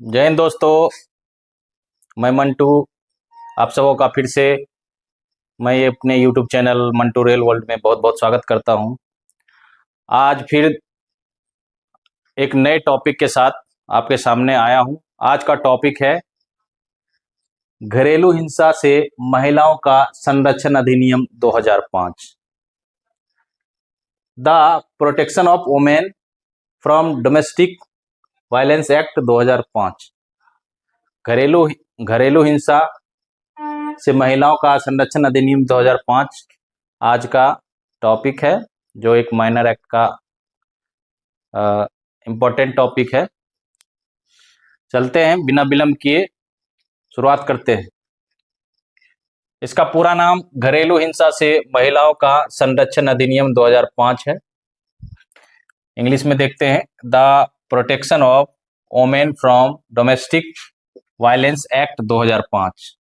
जय हिंद दोस्तों। मैं मंटू, आप सबों का फिर से मैं ये अपने YouTube channel Mantu real world में बहुत बहुत स्वागत करता हूं। आज फिर एक नए टॉपिक के साथ आपके सामने आया हूं। आज का टॉपिक है घरेलू हिंसा से महिलाओं का संरक्षण अधिनियम 2005, the protection of women from domestic violence act 2005। घरेलू हिंसा से महिलाओं का संरक्षण अधिनियम 2005 आज का टॉपिक है, जो एक माइनर एक्ट का इम्पोर्टेंट टॉपिक है। चलते हैं, बिना विलंब किए शुरुआत करते हैं। इसका पूरा नाम घरेलू हिंसा से महिलाओं का संरक्षण अधिनियम 2005 है। इंग्लिश में देखते हैं, the protection of women from domestic violence act 2005।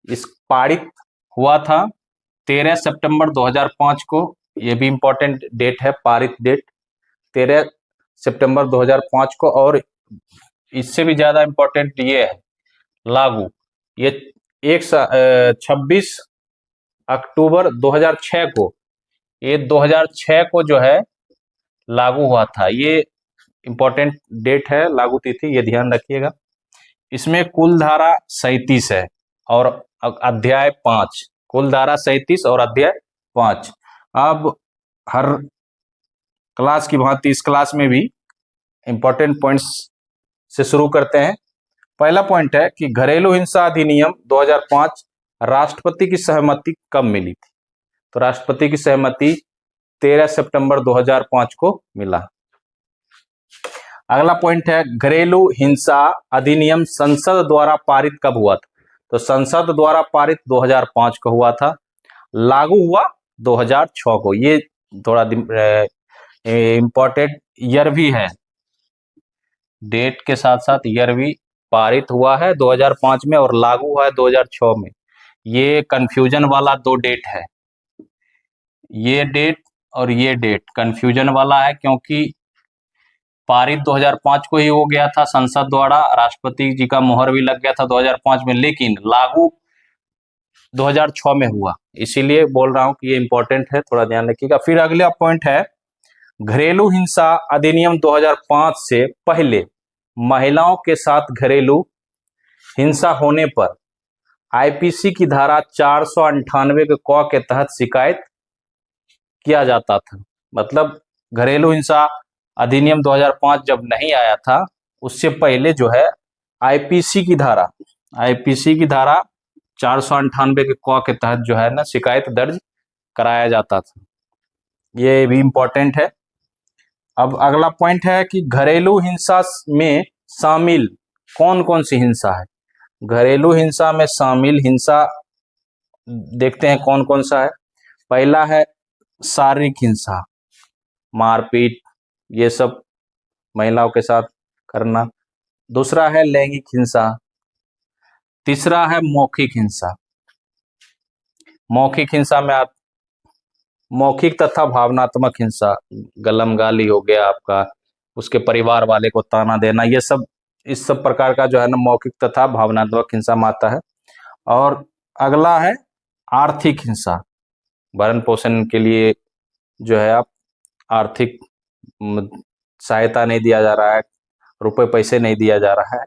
इस पारित हुआ था 13 सितंबर 2005 को। ये भी इम्पोर्टेंट डेट है, पारित डेट 13 सितंबर 2005 को। और इससे भी ज्यादा इम्पोर्टेंट ये है लागू, ये 26 अक्टूबर 2006 को, ये 2006 को जो है लागू हुआ था। ये इम्पोर्टेंट डेट है, लागू तिथि, ये ध्यान रखिएगा। इसमें कुल धारा 37 है और अध्याय 5, कुल धारा 37 और अध्याय 5। अब हर क्लास की भांति इस क्लास में भी इंपॉर्टेंट पॉइंट्स से शुरू करते हैं। पहला पॉइंट है कि घरेलू हिंसा अधिनियम 2005 राष्ट्रपति की सहमति कब मिली थी? तो राष्ट्रपति की सहमति 13 सितंबर 2005 को मिला। अगला पॉइंट है घरेलू हिंसा अधिनियम संसद द्वारा पारित कब हुआ था? तो संसद द्वारा पारित 2005 को हुआ था, लागू हुआ 2006 को। ये थोड़ा इंपॉर्टेंट ईयर भी है, डेट के साथ साथ ईयर भी। पारित हुआ है 2005 में और लागू हुआ है 2006 में। ये कंफ्यूजन वाला दो डेट है, ये डेट और ये डेट कंफ्यूजन वाला है, क्योंकि पारित 2005 को ही हो गया था संसद द्वारा, राष्ट्रपति जी का मोहर भी लग गया था 2005 में, लेकिन लागू 2006 में हुआ। इसीलिए बोल रहा हूं कि ये इंपॉर्टेंट है, थोड़ा ध्यान रखिएगा। फिर अगला पॉइंट है घरेलू हिंसा अधिनियम 2005 से पहले महिलाओं के साथ घरेलू हिंसा होने पर आईपीसी की धारा 498 के क के तहत शिकायत किया जाता था। मतलब घरेलू हिंसा अधिनियम 2005 जब नहीं आया था, उससे पहले जो है आईपीसी की धारा 498 के क के तहत जो है ना शिकायत दर्ज कराया जाता था। ये भी इंपॉर्टेंट है। अब अगला पॉइंट है कि घरेलू हिंसा में शामिल कौन कौन सी हिंसा है? घरेलू हिंसा में शामिल हिंसा देखते हैं कौन कौन सा है। पहला है शारीरिक हिंसा, मारपीट, ये सब महिलाओं के साथ करना। दूसरा है लैंगिक हिंसा। तीसरा है मौखिक हिंसा। मौखिक हिंसा में मौखिक तथा भावनात्मक हिंसा, गलम गाली हो गया आपका, उसके परिवार वाले को ताना देना, ये सब इस सब प्रकार का जो है ना मौखिक तथा भावनात्मक हिंसा में आता है। और अगला है आर्थिक हिंसा, भरण पोषण के लिए जो है आप आर्थिक सहायता नहीं दिया जा रहा है, रुपए पैसे नहीं दिया जा रहा है,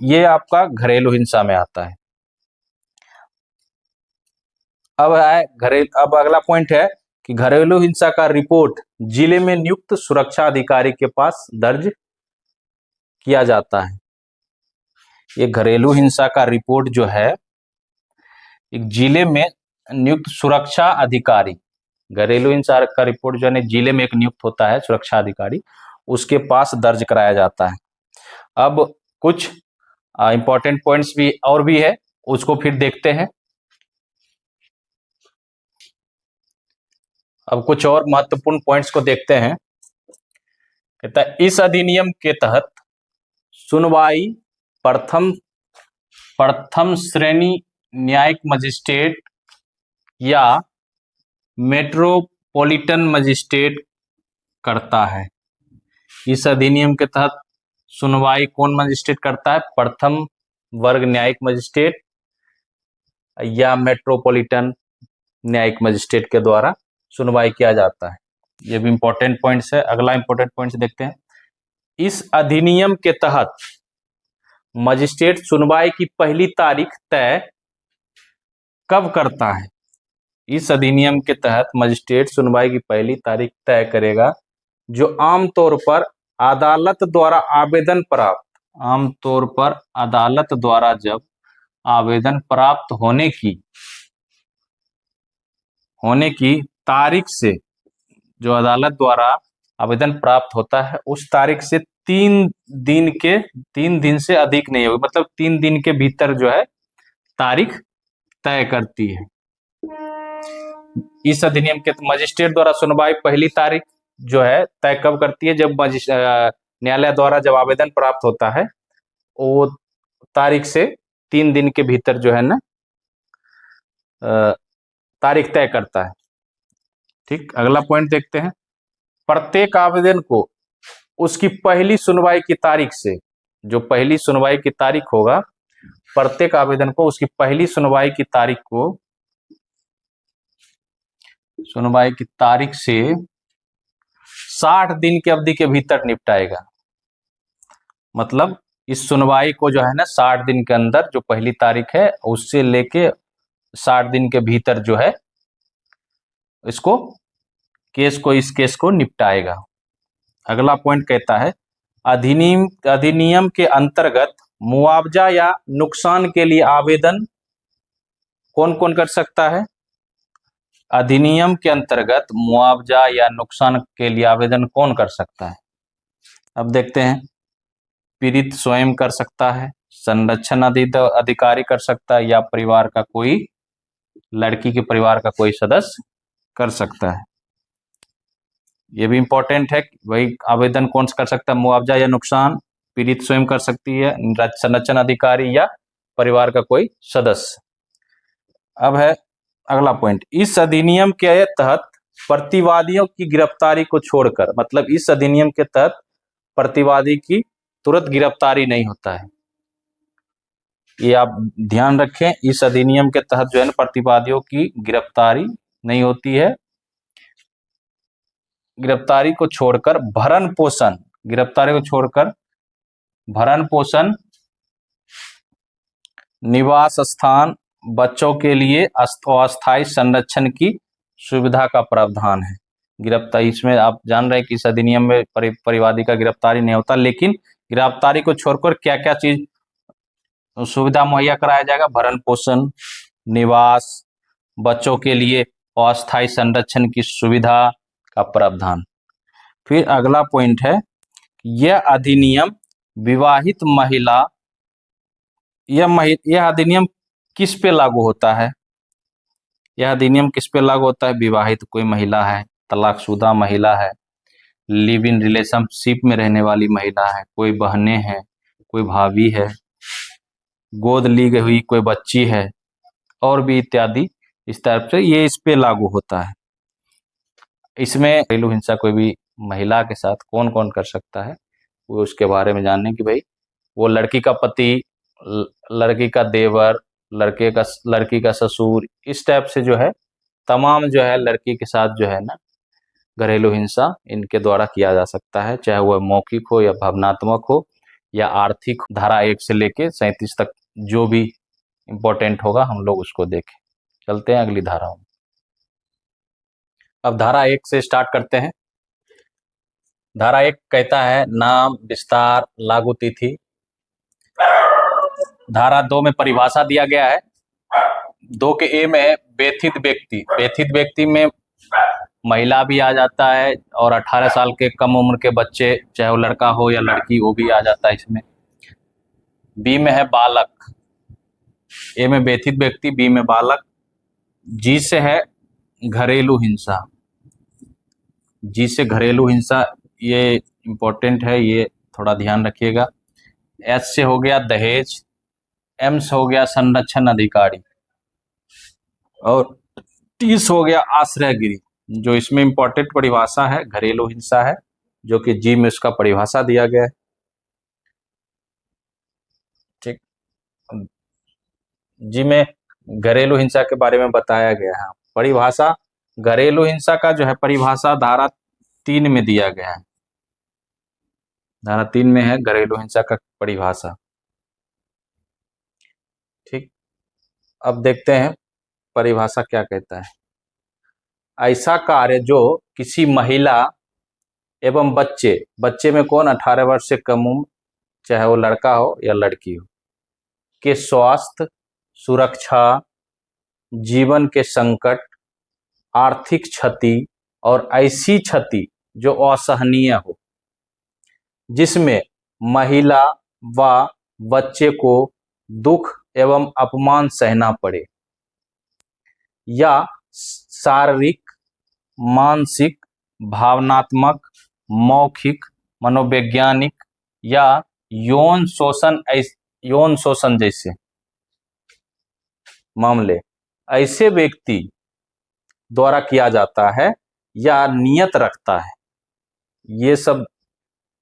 ये आपका घरेलू हिंसा में आता है। अब अगला पॉइंट है कि घरेलू हिंसा का रिपोर्ट जिले में नियुक्त सुरक्षा अधिकारी के पास दर्ज किया जाता है। ये घरेलू हिंसा का रिपोर्ट जो है एक जिले में नियुक्त सुरक्षा अधिकारी, घरेलू हिंसा का रिपोर्ट जो है जिले में एक नियुक्त होता है सुरक्षा अधिकारी, उसके पास दर्ज कराया जाता है। अब कुछ इंपॉर्टेंट पॉइंट्स भी और भी है, उसको फिर देखते हैं। अब कुछ और महत्वपूर्ण पॉइंट्स को देखते हैं। कहता है इस अधिनियम के तहत सुनवाई प्रथम श्रेणी न्यायिक मजिस्ट्रेट या मेट्रोपॉलिटन मजिस्ट्रेट करता है। इस अधिनियम के तहत सुनवाई कौन मजिस्ट्रेट करता है? प्रथम वर्ग न्यायिक मजिस्ट्रेट या मेट्रोपॉलिटन न्यायिक मजिस्ट्रेट के द्वारा सुनवाई किया जाता है। ये भी इंपॉर्टेंट पॉइंट्स है। अगला इंपॉर्टेंट पॉइंट्स देखते हैं। इस अधिनियम के तहत मजिस्ट्रेट सुनवाई की पहली तारीख तय कब करता है? इस अधिनियम के तहत मजिस्ट्रेट सुनवाई की पहली तारीख तय करेगा जो आमतौर पर अदालत द्वारा जब आवेदन प्राप्त होने की तारीख से, जो अदालत द्वारा आवेदन प्राप्त होता है उस तारीख से 3 दिन से अधिक नहीं होगी, मतलब 3 दिन के भीतर जो है तारीख तय करती है। इस अधिनियम के मजिस्ट्रेट द्वारा सुनवाई पहली तारीख जो है तय कब करती है? जब न्यायालय द्वारा जब आवेदन प्राप्त होता है वो तारीख से 3 दिन के भीतर जो है ना तारीख तय करता है। ठीक, अगला पॉइंट देखते हैं। प्रत्येक आवेदन को उसकी पहली सुनवाई की तारीख से, जो पहली सुनवाई की तारीख होगा, प्रत्येक आवेदन को उसकी पहली सुनवाई की तारीख से 60 दिन की अवधि के भीतर निपटाएगा। मतलब इस सुनवाई को जो है ना 60 दिन के अंदर, जो पहली तारीख है उससे लेके 60 दिन के भीतर जो है इस केस को निपटाएगा। अगला पॉइंट कहता है अधिनियम के अंतर्गत मुआवजा या नुकसान के लिए आवेदन कौन कौन कर सकता है? अधिनियम के अंतर्गत मुआवजा या नुकसान के लिए आवेदन कौन कर सकता है? अब देखते हैं। पीड़ित स्वयं कर सकता है, संरक्षण अधिकारी कर सकता है, या परिवार का कोई, लड़की के परिवार का कोई सदस्य कर सकता है। ये भी इंपॉर्टेंट है। वही आवेदन कौन कर सकता है? मुआवजा या नुकसान पीड़ित स्वयं कर सकती है, संरक्षण अधिकारी या परिवार का कोई सदस्य। अब है अगला पॉइंट। इस अधिनियम के तहत प्रतिवादियों की गिरफ्तारी को छोड़कर, मतलब इस अधिनियम के तहत प्रतिवादी की तुरंत गिरफ्तारी नहीं होता है। ये आप ध्यान रखें। इस अधिनियम के तहत जो है ना प्रतिवादियों की गिरफ्तारी नहीं होती है। गिरफ्तारी को छोड़कर भरण पोषण, निवास स्थान, बच्चों के लिए अस्थायी संरक्षण की सुविधा का प्रावधान है। गिरफ्तारी, इसमें आप जान रहे हैं कि इस अधिनियम में परिवादी का गिरफ्तारी नहीं होता, लेकिन गिरफ्तारी को छोड़कर क्या क्या चीज सुविधा मुहैया कराया जाएगा? भरण पोषण, निवास, बच्चों के लिए अस्थायी संरक्षण की सुविधा का प्रावधान। फिर अगला पॉइंट है, यह अधिनियम विवाहित महिला, यह अधिनियम किस पे लागू होता है? यह अधिनियम किस पे लागू होता है? विवाहित कोई महिला है, तलाकशुदा महिला है, लिव इन रिलेशनशिप में रहने वाली महिला है, कोई बहनें हैं, कोई भाभी है, गोद ली गई हुई कोई बच्ची है, और भी इत्यादि। इस तरह से ये इस पे लागू होता है। इसमें घरेलू हिंसा कोई भी महिला के साथ कौन कौन कर सकता है, वो उसके बारे में जानने की, भाई वो लड़की का पति, लड़की का देवर, लड़की का ससुर, इस टाइप से जो है तमाम जो है लड़की के साथ जो है ना घरेलू हिंसा इनके द्वारा किया जा सकता है, चाहे वह मौखिक हो या भावनात्मक हो या आर्थिक। धारा 1 से लेके 37 तक जो भी इंपॉर्टेंट होगा हम लोग उसको देखें। चलते हैं अगली धाराओं में। अब धारा 1 से स्टार्ट करते हैं। धारा 1 कहता है नाम, विस्तार, लागू तिथि। धारा 2 में परिभाषा दिया गया है। 2 के ए में है व्यथित व्यक्ति। व्यथित व्यक्ति में महिला भी आ जाता है और 18 साल के कम उम्र के बच्चे, चाहे वो लड़का हो या लड़की, वो भी आ जाता है इसमें। बी में है बालक। ए में व्यथित व्यक्ति, बी में बालक। जी से है घरेलू हिंसा। जी से घरेलू हिंसा, ये इंपॉर्टेंट है, ये थोड़ा ध्यान रखिएगा। एच से हो गया दहेज। एम से हो गया संरक्षण अधिकारी, और टी से हो गया आश्रयगृह। जो इसमें इंपॉर्टेंट परिभाषा है घरेलू हिंसा है, जो कि जी में उसका परिभाषा दिया गया है। जी में घरेलू हिंसा के बारे में बताया गया है। परिभाषा घरेलू हिंसा का जो है परिभाषा धारा 3 में दिया गया है। धारा 3 में है घरेलू हिंसा का परिभाषा। ठीक, अब देखते हैं परिभाषा क्या कहता है। ऐसा कार्य जो किसी महिला एवं बच्चे में कौन 18 वर्ष से कम उम्र, चाहे वो लड़का हो या लड़की हो, के स्वास्थ्य, सुरक्षा, जीवन के संकट, आर्थिक क्षति और ऐसी क्षति जो असहनीय हो, जिसमें महिला व बच्चे को दुख एवं अपमान सहना पड़े, या शारीरिक, मानसिक, भावनात्मक, मौखिक, मनोवैज्ञानिक या यौन शोषण जैसे मामले ऐसे व्यक्ति द्वारा किया जाता है या नियत रखता है। ये सब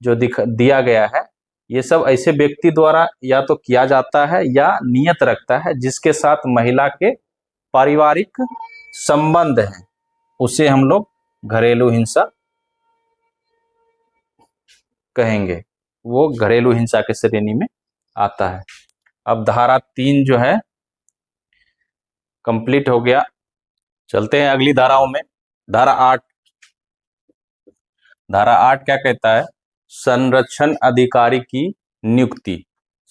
जो दिया गया है, ये सब ऐसे व्यक्ति द्वारा या तो किया जाता है या नियत रखता है जिसके साथ महिला के पारिवारिक संबंध हैं, उसे हम लोग घरेलू हिंसा कहेंगे। वो घरेलू हिंसा के श्रेणी में आता है। अब धारा 3 जो है कंप्लीट हो गया। चलते हैं अगली धाराओं में। धारा 8 क्या कहता है? संरक्षण अधिकारी की नियुक्ति।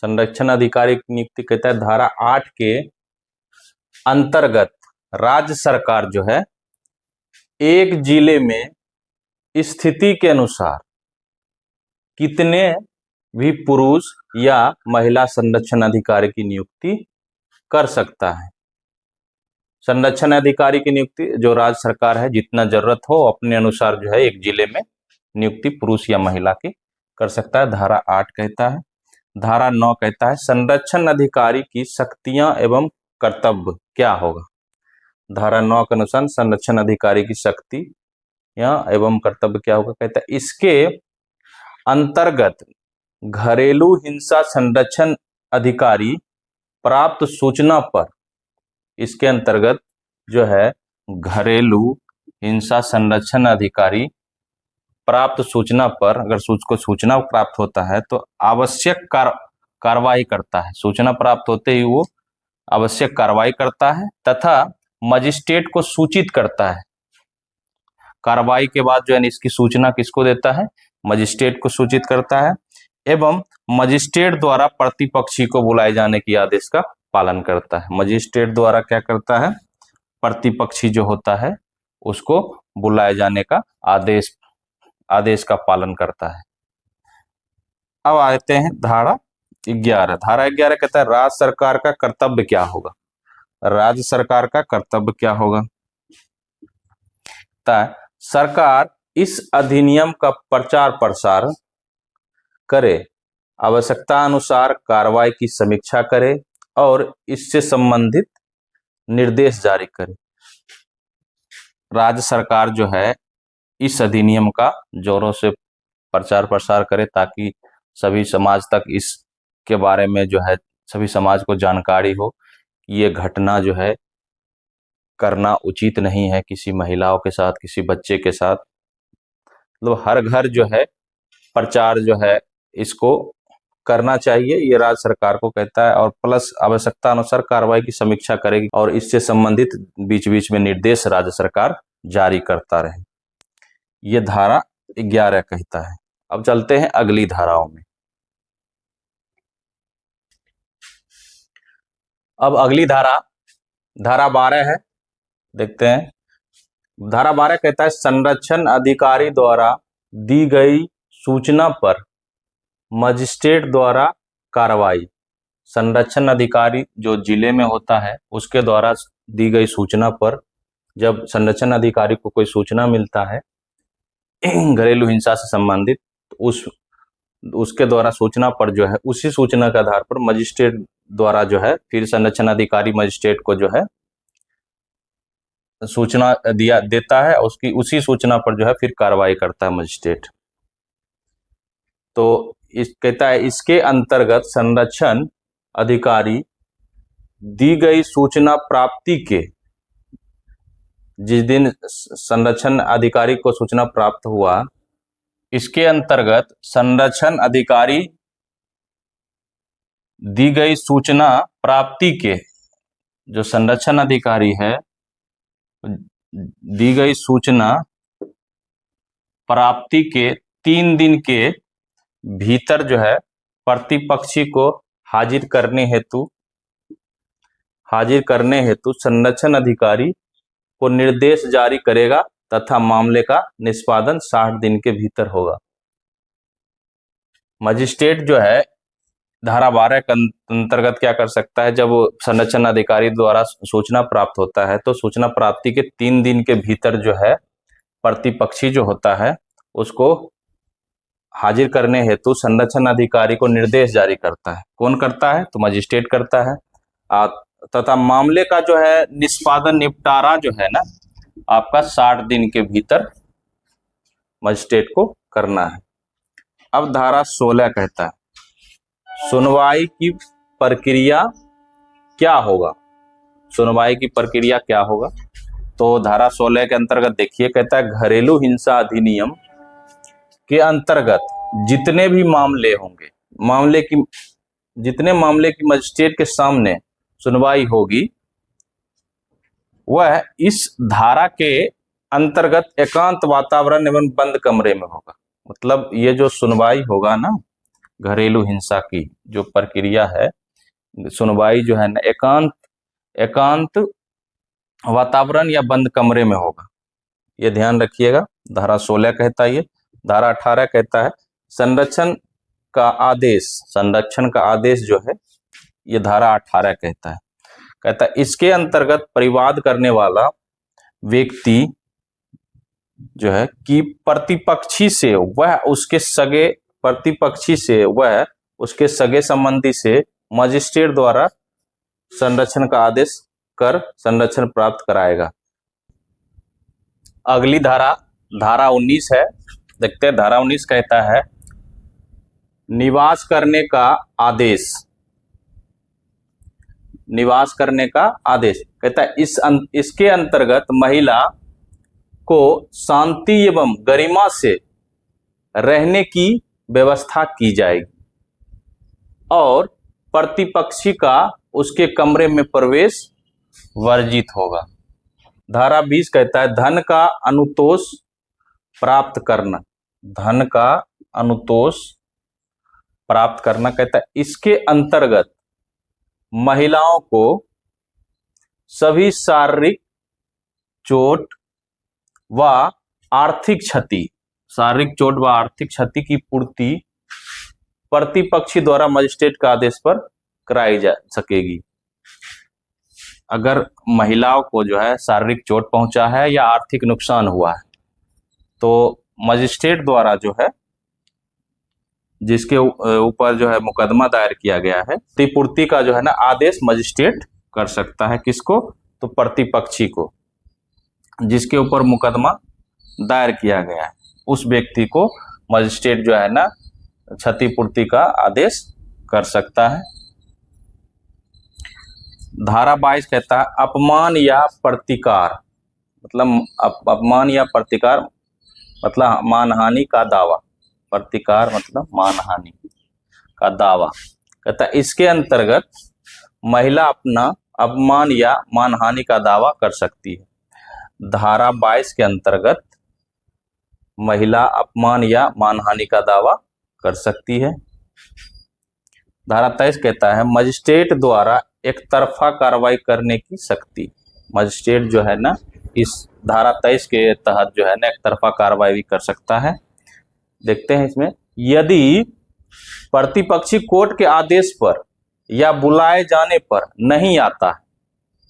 संरक्षण अधिकारी की नियुक्ति कहता है धारा 8 के अंतर्गत राज्य सरकार जो है एक जिले में स्थिति के अनुसार कितने भी पुरुष या महिला संरक्षण अधिकारी की नियुक्ति कर सकता है। संरक्षण अधिकारी की नियुक्ति जो राज्य सरकार है जितना जरूरत हो अपने अनुसार जो है एक जिले में नियुक्ति पुरुष या महिला की कर सकता है, धारा 8 कहता है। धारा 9 कहता है संरक्षण अधिकारी की शक्तियां एवं कर्तव्य क्या होगा। धारा 9 के अनुसार संरक्षण अधिकारी की शक्तियां एवं कर्तव्य क्या होगा, कहता है इसके अंतर्गत घरेलू हिंसा संरक्षण अधिकारी प्राप्त सूचना पर, इसके अंतर्गत जो है घरेलू हिंसा संरक्षण अधिकारी प्राप्त सूचना पर, अगर को सूचना प्राप्त होता है तो आवश्यक कार्रवाई करता है। सूचना प्राप्त होते ही वो आवश्यक कार्रवाई करता है तथा मजिस्ट्रेट को सूचित करता है। कार्रवाई के बाद जो है इसकी सूचना किसको देता है? मजिस्ट्रेट को सूचित करता है एवं मजिस्ट्रेट द्वारा प्रतिपक्षी को बुलाए जाने की आदेश का पालन करता है। मजिस्ट्रेट द्वारा क्या करता है? प्रतिपक्षी जो होता है उसको बुलाए जाने का आदेश का पालन करता है। अब आते हैं धारा 11। धारा 11 कहता है राज्य सरकार का कर्तव्य क्या होगा। राज्य सरकार का कर्तव्य क्या होगा? सरकार इस अधिनियम का प्रचार प्रसार करे, आवश्यकता अनुसार कार्रवाई की समीक्षा करे और इससे संबंधित निर्देश जारी करे। राज्य सरकार जो है इस अधिनियम का जोरों से प्रचार प्रसार करे ताकि सभी समाज तक इसके बारे में जो है सभी समाज को जानकारी हो कि ये घटना जो है करना उचित नहीं है किसी महिलाओं के साथ, किसी बच्चे के साथ। मतलब हर घर जो है प्रचार जो है इसको करना चाहिए, ये राज्य सरकार को कहता है। और प्लस आवश्यकता अनुसार कार्रवाई की समीक्षा करेगी और इससे संबंधित बीच बीच में निर्देश राज्य सरकार जारी करता रहे। ये धारा 11 कहता है। अब चलते हैं अगली धाराओं में। अब अगली धारा 12 है, देखते हैं। धारा 12 कहता है संरक्षण अधिकारी द्वारा दी गई सूचना पर मजिस्ट्रेट द्वारा कार्रवाई। संरक्षण अधिकारी जो जिले में होता है उसके द्वारा दी गई सूचना पर, जब संरक्षण अधिकारी को कोई सूचना मिलता है घरेलू हिंसा से संबंधित, तो उसके द्वारा सूचना पर जो है उसी सूचना के आधार पर मजिस्ट्रेट द्वारा जो है फिर संरक्षण अधिकारी मजिस्ट्रेट को जो है सूचना देता है, उसकी उसी सूचना पर जो है फिर कार्रवाई करता है मजिस्ट्रेट। तो कहता है इसके अंतर्गत संरक्षण अधिकारी दी गई सूचना प्राप्ति के, जिस दिन संरक्षण अधिकारी को सूचना प्राप्त हुआ, इसके अंतर्गत संरक्षण अधिकारी दी गई सूचना प्राप्ति के, जो संरक्षण अधिकारी है दी गई सूचना प्राप्ति के 3 दिन के भीतर जो है प्रतिपक्षी को हाजिर करने हेतु संरक्षण अधिकारी को निर्देश जारी करेगा तथा मामले का निष्पादन 60 दिन के भीतर होगा। मजिस्ट्रेट जो है धारा 12 के अंतर्गत क्या कर सकता है, जब संरक्षण अधिकारी द्वारा सूचना प्राप्त होता है तो सूचना प्राप्ति के 3 दिन के भीतर जो है प्रतिपक्षी जो होता है उसको हाजिर करने हेतु संरक्षण अधिकारी को निर्देश जारी करता है। कौन करता है? तो मजिस्ट्रेट करता है। तथा मामले का जो है निष्पादन, निपटारा जो है ना आपका 60 दिन के भीतर मजिस्ट्रेट को करना है। अब धारा 16 कहता है सुनवाई की प्रक्रिया क्या होगा। सुनवाई की प्रक्रिया क्या होगा? तो धारा 16 के अंतर्गत देखिए, कहता है घरेलू हिंसा अधिनियम के अंतर्गत जितने भी मामले होंगे, जितने मामले की मजिस्ट्रेट के सामने सुनवाई होगी वह इस धारा के अंतर्गत एकांत वातावरण एवं बंद कमरे में होगा। मतलब ये जो सुनवाई होगा ना, घरेलू हिंसा की जो प्रक्रिया है, सुनवाई जो है ना एकांत वातावरण या बंद कमरे में होगा। ये ध्यान रखिएगा। धारा 16 कहता है ये। धारा 18 कहता है संरक्षण का आदेश जो है, ये धारा 18 कहता है इसके अंतर्गत परिवाद करने वाला व्यक्ति जो है कि प्रतिपक्षी से वह उसके सगे संबंधी से मजिस्ट्रेट द्वारा संरक्षण का आदेश कर संरक्षण प्राप्त कराएगा। अगली धारा 19 है, देखते हैं। धारा 19 कहता है निवास करने का आदेश कहता है इसके अंतर्गत महिला को शांति एवं गरिमा से रहने की व्यवस्था की जाएगी और प्रतिपक्षी का उसके कमरे में प्रवेश वर्जित होगा। धारा 20 कहता है धन का अनुतोष प्राप्त करना कहता है इसके अंतर्गत महिलाओं को सभी शारीरिक चोट व आर्थिक क्षति की पूर्ति प्रतिपक्षी द्वारा मजिस्ट्रेट का आदेश पर कराई जा सकेगी। अगर महिलाओं को जो है शारीरिक चोट पहुंचा है या आर्थिक नुकसान हुआ है तो मजिस्ट्रेट द्वारा जो है जिसके ऊपर जो है मुकदमा दायर किया गया है, क्षतिपूर्ति का जो है ना आदेश मजिस्ट्रेट कर सकता है। किसको? तो प्रतिपक्षी को, जिसके ऊपर मुकदमा दायर किया गया है उस व्यक्ति को मजिस्ट्रेट जो है ना क्षतिपूर्ति का आदेश कर सकता है। धारा 22 कहता है अपमान या प्रतिकार मतलब मानहानि का दावा। प्रतिकार मतलब मानहानि का दावा कहता है इसके अंतर्गत महिला अपना अपमान या मानहानि का दावा कर सकती है। धारा 22 के अंतर्गत महिला अपमान या मानहानि का दावा कर सकती है। धारा 23 कहता है मजिस्ट्रेट द्वारा एक तरफा कार्रवाई करने की शक्ति। मजिस्ट्रेट जो है ना इस धारा 23 के तहत जो है ना एक तरफा कार्रवाई भी कर सकता है। देखते हैं इसमें, यदि प्रतिपक्षी कोर्ट के आदेश पर या बुलाए जाने पर नहीं आता है,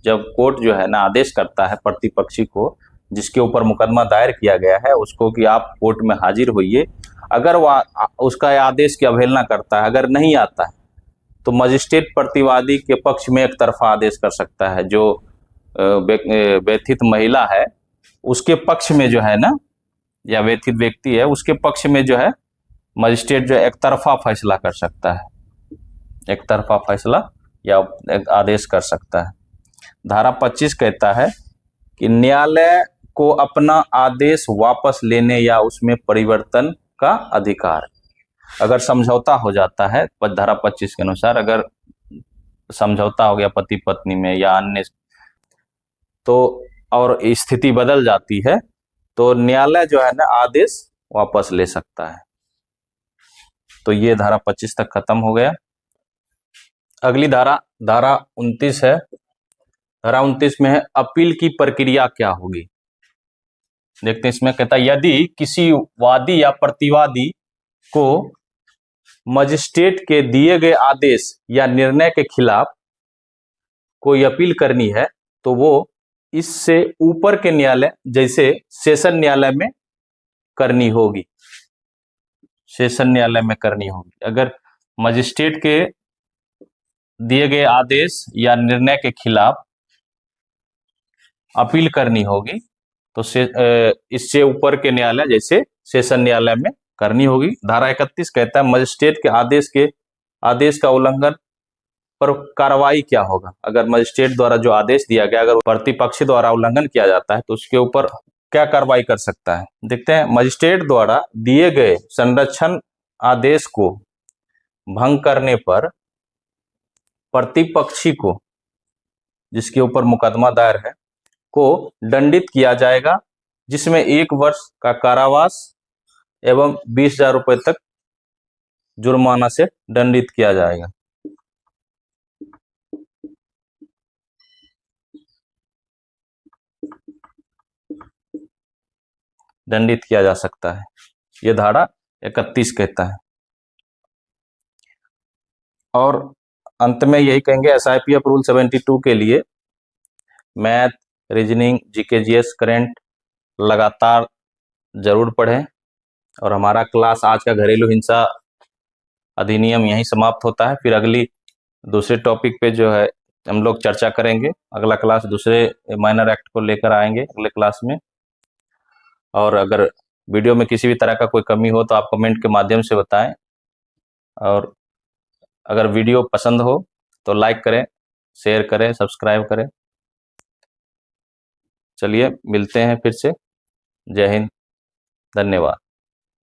जब कोर्ट जो है ना आदेश करता है प्रतिपक्षी को जिसके ऊपर मुकदमा दायर किया गया है उसको कि आप कोर्ट में हाजिर होइए, अगर वह उसका आदेश की अवहेलना करता है, अगर नहीं आता है तो मजिस्ट्रेट प्रतिवादी के पक्ष में एक तरफा आदेश कर सकता है। जो व्यथित महिला है उसके पक्ष में जो है ना, या व्यथित व्यक्ति है उसके पक्ष में जो है मजिस्ट्रेट जो एक तरफा फैसला कर सकता है। एक तरफा फैसला या एक आदेश कर सकता है। धारा 25 कहता है कि न्यायालय को अपना आदेश वापस लेने या उसमें परिवर्तन का अधिकार। अगर समझौता हो जाता है धारा 25 के अनुसार, अगर समझौता हो गया पति पत्नी में या अन्य, तो और स्थिति बदल जाती है तो न्यायालय जो है ना आदेश वापस ले सकता है। तो ये धारा 25 तक खत्म हो गया। अगली धारा 29 है। धारा 29 में है अपील की प्रक्रिया क्या होगी। देखते हैं, इसमें कहता है यदि किसी वादी या प्रतिवादी को मजिस्ट्रेट के दिए गए आदेश या निर्णय के खिलाफ कोई अपील करनी है तो वो इससे ऊपर के न्यायालय जैसे सेशन न्यायालय में करनी होगी। सेशन न्यायालय में करनी होगी। अगर मजिस्ट्रेट के दिए गए आदेश या निर्णय के खिलाफ अपील करनी होगी तो इससे ऊपर के न्यायालय जैसे सेशन न्यायालय में करनी होगी। धारा 31 कहता है मजिस्ट्रेट के आदेश का उल्लंघन पर कार्रवाई क्या होगा। अगर मजिस्ट्रेट द्वारा जो आदेश दिया गया अगर प्रतिपक्षी द्वारा उल्लंघन किया जाता है तो उसके ऊपर क्या कार्रवाई कर सकता है। देखते हैं, मजिस्ट्रेट द्वारा दिए गए संरक्षण आदेश को भंग करने पर प्रतिपक्षी को, जिसके ऊपर मुकदमा दायर है, को दंडित किया जाएगा, जिसमें 1 वर्ष का कारावास एवं 20,000 रुपए तक जुर्माना से दंडित किया जाएगा। दंडित किया जा सकता है, ये धारा 31 कहता है। और अंत में यही कहेंगे, SIPF रूल 72 के लिए math, reasoning, GK, GS, current लगातार जरूर पढ़ें। और हमारा क्लास आज का घरेलू हिंसा अधिनियम यहीं समाप्त होता है। फिर अगली दूसरे टॉपिक पे जो है हम लोग चर्चा करेंगे। अगला क्लास दूसरे माइनर एक्ट को लेकर आएंगे अगले क्लास में। और अगर वीडियो में किसी भी तरह का कोई कमी हो तो आप कमेंट के माध्यम से बताएं। और अगर वीडियो पसंद हो तो लाइक करें, शेयर करें, सब्सक्राइब करें। चलिए मिलते हैं फिर से। जय हिंद, धन्यवाद।